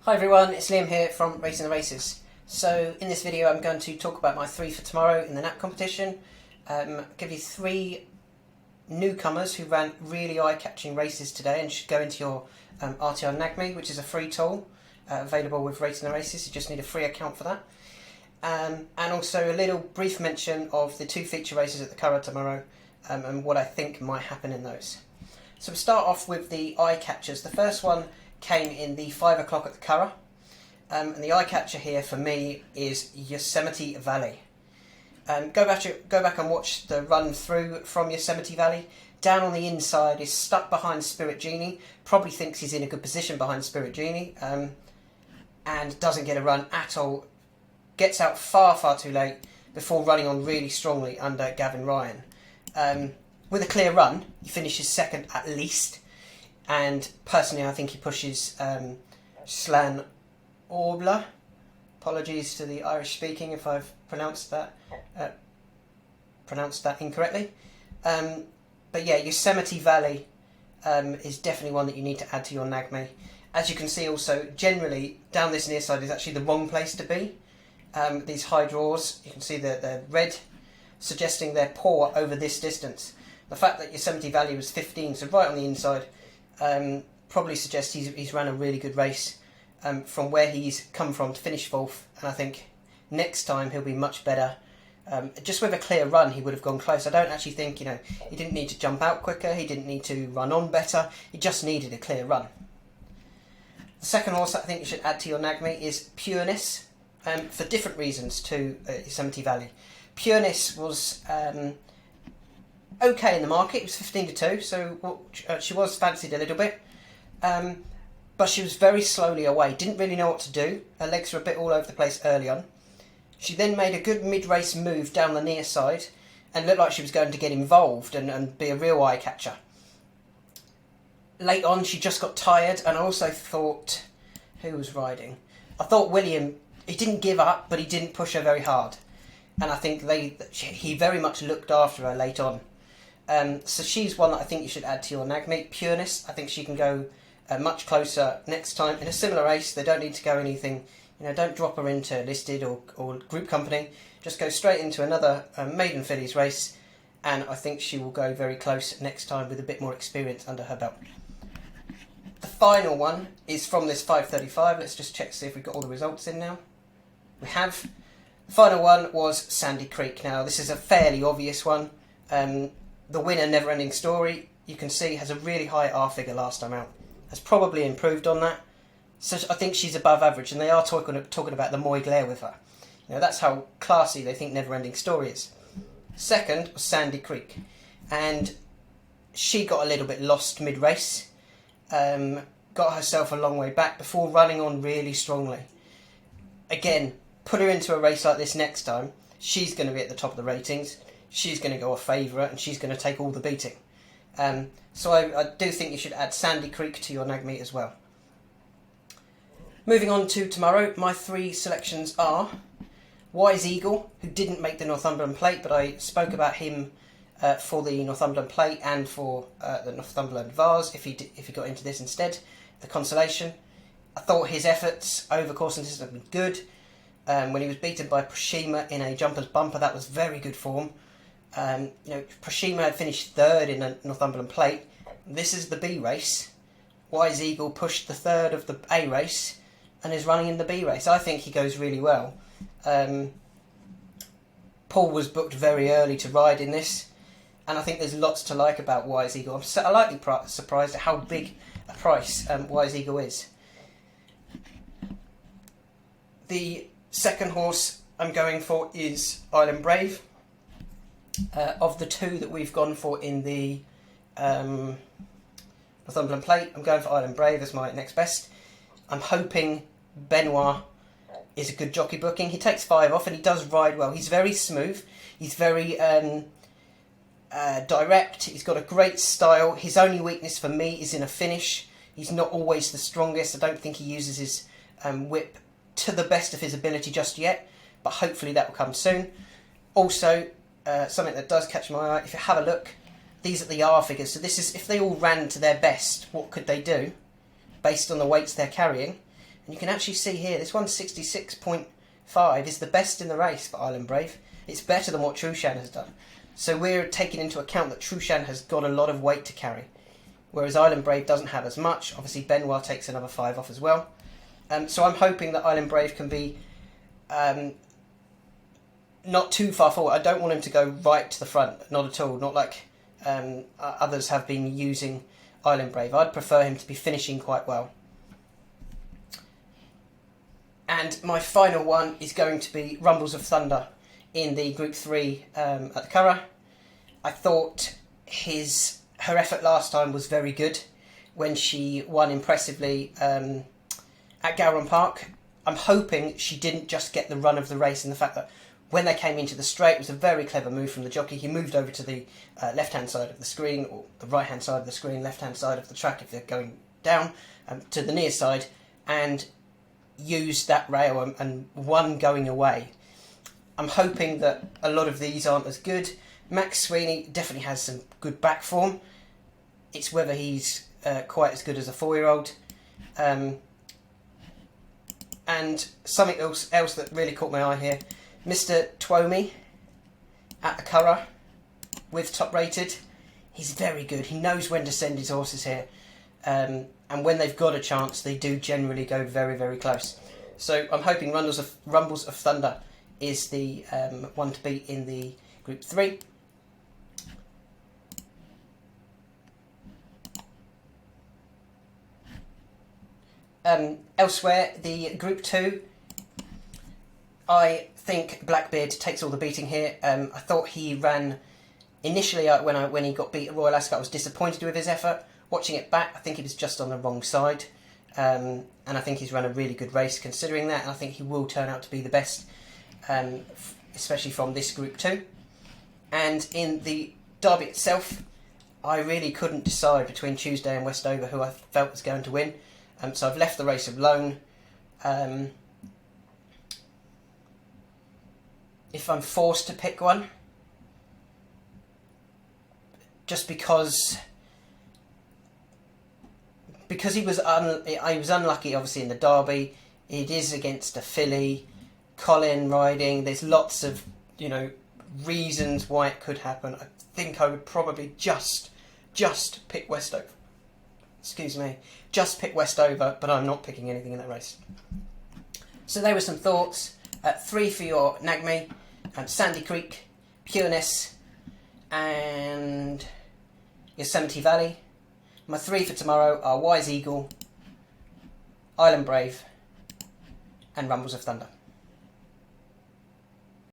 Hi everyone, it's Liam here from Rating the Races. So in this video I'm going to talk about my 3 for tomorrow in the nap competition. Give you 3 newcomers who ran really eye-catching races today and should go into your RTR NagMe, which is a free tool available with Rating the Races. You just need a free account for that. And also a little brief mention of the 2 feature races at the Curragh tomorrow and what I think might happen in those. So we'll start off with the eye catchers. The first one came in the 5 o'clock at the Curragh, and the eye catcher here for me is Yosemite Valley. Go back and watch the run through from Yosemite Valley. Down on the inside is stuck behind Spirit Genie, probably thinks he's in a good position behind Spirit Genie, and doesn't get a run at all. Gets out far too late before running on really strongly under Gavin Ryan. With a clear run, he finishes second at least. And personally, I think he pushes Slan Orbler. Apologies to the Irish speaking if I've pronounced that incorrectly. But yeah, Yosemite Valley is definitely one that you need to add to your NagMe. As you can see, also generally down this near side is actually the wrong place to be. These high draws, you can see that they're red, suggesting they're poor over this distance. The fact that Yosemite Valley was 15, so right on the inside. Probably suggests he's run a really good race from where he's come from to finish 4th, and I think next time he'll be much better. Just with a clear run he would have gone close. I don't actually think, he didn't need to jump out quicker, he didn't need to run on better, he just needed a clear run. The second horse that I think you should add to your NagMe is Pureness, for different reasons to Yosemite Valley. Pureness was okay in the market. It was 15-2, so she was fancied a little bit, but she was very slowly away, didn't really know what to do. Her legs were a bit all over the place early on. She then made a good mid-race move down the near side and looked like she was going to get involved and be a real eye catcher. Late on she just got tired, and I also thought, who was riding? I thought William, he didn't give up, but he didn't push her very hard, and I think he very much looked after her late on. So she's one that I think you should add to your NagMe. Pureness, I think she can go much closer next time in a similar race. They don't need to go anything, don't drop her into listed or group company. Just go straight into another maiden fillies race, and I think she will go very close next time with a bit more experience under her belt. The final one is from this 5:35. Let's just check to see if we've got all the results in now. We have. The final one was Sandy Creek. Now this is a fairly obvious one. The winner, Never Ending Story, you can see has a really high R figure last time out. Has probably improved on that. So I think she's above average, and they are talking about the Moy Glare with her. That's how classy they think Never Ending Story is. Second was Sandy Creek, and she got a little bit lost mid-race. Got herself a long way back before running on really strongly. Again, put her into a race like this next time, she's going to be at the top of the ratings. She's going to go a favourite, and she's going to take all the beating. So I do think you should add Sandy Creek to your NagMe as well. Moving on to tomorrow, my 3 selections are Wise Eagle, who didn't make the Northumberland Plate, but I spoke about him for the Northumberland Plate and for the Northumberland Vase, if he got into this instead, the Consolation. I thought his efforts over course and distance have been good. When he was beaten by Prashima in a jumper's bumper, that was very good form. Prashima had finished 3rd in the Northumberland Plate. This is the B race. Wise Eagle pushed the 3rd of the A race and is running in the B race. I think he goes really well. Paul was booked very early to ride in this, and I think there's lots to like about Wise Eagle. I'm slightly surprised at how big a price Wise Eagle is. The second horse I'm going for is Island Brave. Of the 2 that we've gone for in the Northumberland Plate, I'm going for Island Brave as my next best. I'm hoping Benoit is a good jockey booking. He takes 5 off and he does ride well. He's very smooth. He's very direct. He's got a great style. His only weakness for me is in a finish. He's not always the strongest. I don't think he uses his whip to the best of his ability just yet, but hopefully that will come soon. Also, something that does catch my eye, if you have a look, these are the R figures. So this is if they all ran to their best, what could they do based on the weights they're carrying? And you can actually see here, this 166.5 is the best in the race for Island Brave. It's better than what Trushan has done. So we're taking into account that Trushan has got a lot of weight to carry, whereas Island Brave doesn't have as much. Obviously Benoit takes another 5 off as well. So I'm hoping that Island Brave can be not too far forward. I don't want him to go right to the front, not at all, not like others have been using Island Brave. I'd prefer him to be finishing quite well. And my final one is going to be Rumbles of Thunder in the Group 3 at the Curragh. I thought her effort last time was very good when she won impressively at Gowran Park. I'm hoping she didn't just get the run of the race, and the fact that when they came into the straight, it was a very clever move from the jockey. He moved over to the left-hand side of the screen, or the right-hand side of the screen, left-hand side of the track if they're going down, to the near side, and used that rail and won going away. I'm hoping that a lot of these aren't as good. Max Sweeney definitely has some good back form. It's whether he's quite as good as a 4-year-old. And something else that really caught my eye here, Mr. Twomey at the Curragh with Top Rated. He's very good. He knows when to send his horses here. And when they've got a chance, they do generally go very, very close. So I'm hoping Rumbles of Thunder is the one to beat in the Group 3. Elsewhere, the Group 2, I think Blackbeard takes all the beating here. I thought he ran initially when he got beat at Royal Ascot. I was disappointed with his effort. Watching it back, I think he was just on the wrong side, and I think he's run a really good race considering that. And I think he will turn out to be the best, especially from this Group 2. And in the Derby itself, I really couldn't decide between Tuesday and Westover who I felt was going to win. So I've left the race alone. If I'm forced to pick one, just because he was unlucky, obviously in the Derby. It is against a filly, Colin riding. There's lots of reasons why it could happen. I think I would probably just pick Westover. Excuse me, just pick Westover, but I'm not picking anything in that race. So there were some thoughts. 3 for your NagMe, Sandy Creek, Pureness, and Yosemite Valley. My 3 for tomorrow are Wise Eagle, Island Brave, and Rumbles of Thunder.